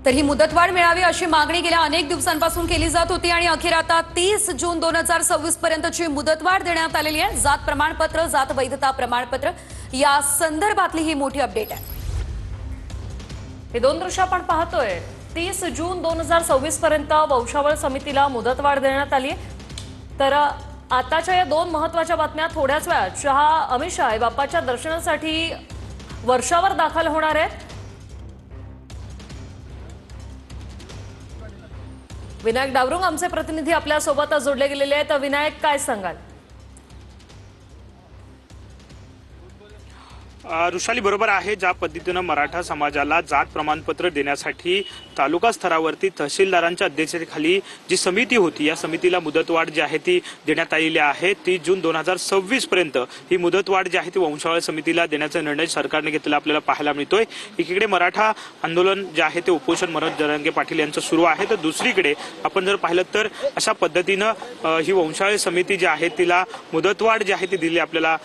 तर ही मुदतवाढ मिळावी अशी मागणी गेल्या अनेक दिवसांपासून केली जात होती आणि अखेर आता 30 जून 2026 पर्यंतची मुदतवाढ देण्यात आलेली आहे। जात प्रमाणपत्र, जात वैधता प्रमाणपत्र या संदर्भातली ही मोठी अपडेट आहे। हे दोन दृश्य आपण पाहतोय। 30 जून 2026 पर्यंत वंशावळ समितीला मुदतवाढ देण्यात आली। तर आताच्या या दोन महत्त्वाच्या बातम्या थोड्याच वेळात अमित शहा बाप्पाच्या दर्शनासाठी वर्षावर दाखल होणार आहेत। विनायक डावरुंग आमचे प्रतिनिधी आपल्या सोबत जोडले गेलेले आहेत। विनायक, काय सांगाल? ऋषाली बरोबर आहे। ज्या पद्धतीने मराठा समाजाला जात प्रमाणपत्र देण्यासाठी तालुका स्तरावरती तहसीलदारांच्या अध्यक्षतेखाली जी समिती होती, या समितीला मुदतवाढ जी आहे ती देण्यात आलेली आहे। 30 जून 2026 पर्यंत ही मुदतवाढ जी आहे ती वंशावळ समितीला देण्याचा निर्णय सरकारने घेतलेला आपल्याला पाहायला मिळतोय। एकीकडे मराठा आंदोलन जे आहे ते उपोषण मनोज जरांगे पाटील यांचं सुरू आहे, तर दुसरीकडे आपण जर पाहिलं तर अशा पद्धतीनं ही वंशावळ समिती जी आहे तिला मुदतवाढ जी आहे ती दिली आपल्याला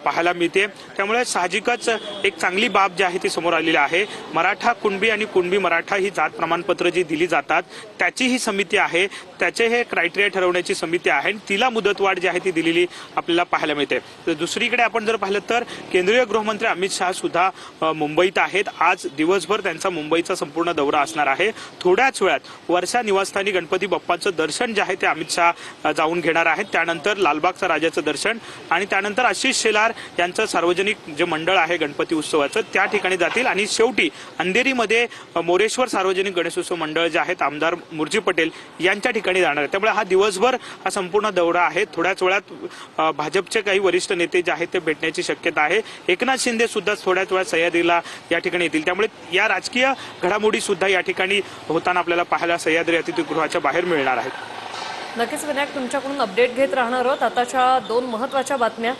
पाहायला मिळते। त्यामुळे साहजिकच एक चांगली बाब जी आहे ती समोर आलेली आहे। मराठा कुणबी आणि कुणबी मराठा ही जात प्रमाणपत्र जी दिली जातात त्याची ही समिती आहे, त्याचे हे क्रायटेरिया ठरवण्याची समिती आहे, तिला मुदतवाढ जी आहे ती दिलेली आपल्याला पाहायला मिळते। तर दुसरीकडे आपण जर पाहिलं तर केंद्रीय गृहमंत्री अमित शहा सुद्धा मुंबईत आहेत। आज दिवसभर त्यांचा मुंबईचा संपूर्ण दौरा असणार आहे। थोड्याच वेळात वर्षा निवासस्थानी गणपती बाप्पाचं दर्शन जे आहे ते अमित शहा जाऊन घेणार आहेत। त्यानंतर लालबागचा राजाचं दर्शन आणि त्यानंतर आशिष शेलार यांचं सार्वजनिक जे मंडळ आहे गणपती उत्सवाचं त्या ठिकाणी जातील आणि शेवटी अंधेरीमध्ये मोरेश्वर सार्वजनिक गणेशोत्सव मंडळ जे आहेत आमदार मुर्जी पटेल यांच्या ठिकाणी जाणार आहे। त्यामुळे हा दिवसभर हा संपूर्ण दौरा आहे। थोड्याच वेळात भाजपचे काही वरिष्ठ नेते जे आहेत ते भेटण्याची शक्यता आहे। एकनाथ शिंदे सुद्धा थोड्याच वेळात सह्याद्रीला या ठिकाणी येतील। त्यामुळे या राजकीय घडामोडी सुद्धा या ठिकाणी होताना आपल्याला पाहायला सह्याद्री अतिथीगृहाच्या बाहेर मिळणार आहेत। नक्कीच विनायक, तुमच्याकडून अपडेट घेत राहणार आहोत। आताच्या दोन महत्त्वाच्या बातम्या।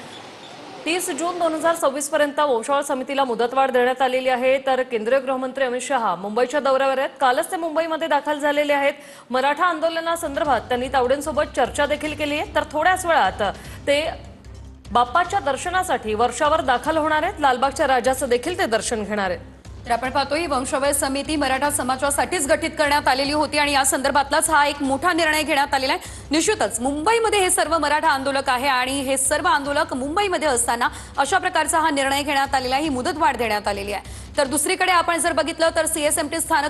30 जून 2026 पर्यंत वंशावळ समितीला मुदतवाढ देण्यात आलेली आहे। तर केंद्रीय गृहमंत्री अमित शहा मुंबईच्या दौऱ्यावर आहेत। कालच ते मुंबईमध्ये दाखल झालेले आहेत। मराठा आंदोलनासंदर्भात त्यांनी तावडेंसोबत चर्चा देखील केली आहे। तर थोड्याच वेळात ते बाप्पाच्या दर्शनासाठी वर्षावर दाखल होणार आहेत। लालबागच्या राजाचं देखील ते दर्शन घेणार आहेत। तर आपण पाहतोय वंशावळ समिती मराठा समाजासाठीच गठीत करण्यात आलेली होती आणि या संदर्भातलाच हा एक मोठा निर्णय घेण्यात आलेला आहे। निश्चितच मुंबईमध्ये हे सर्व मराठा आंदोलक आहे आणि हे सर्व आंदोलक मुंबईमध्ये असताना अशा प्रकारचा हा निर्णय घेण्यात आलेला आहे, ही मुदतवाढ देण्यात आलेली आहे। तर दुसरीकडे आपण जर बघितलं तर सीएसएमटी स्थानक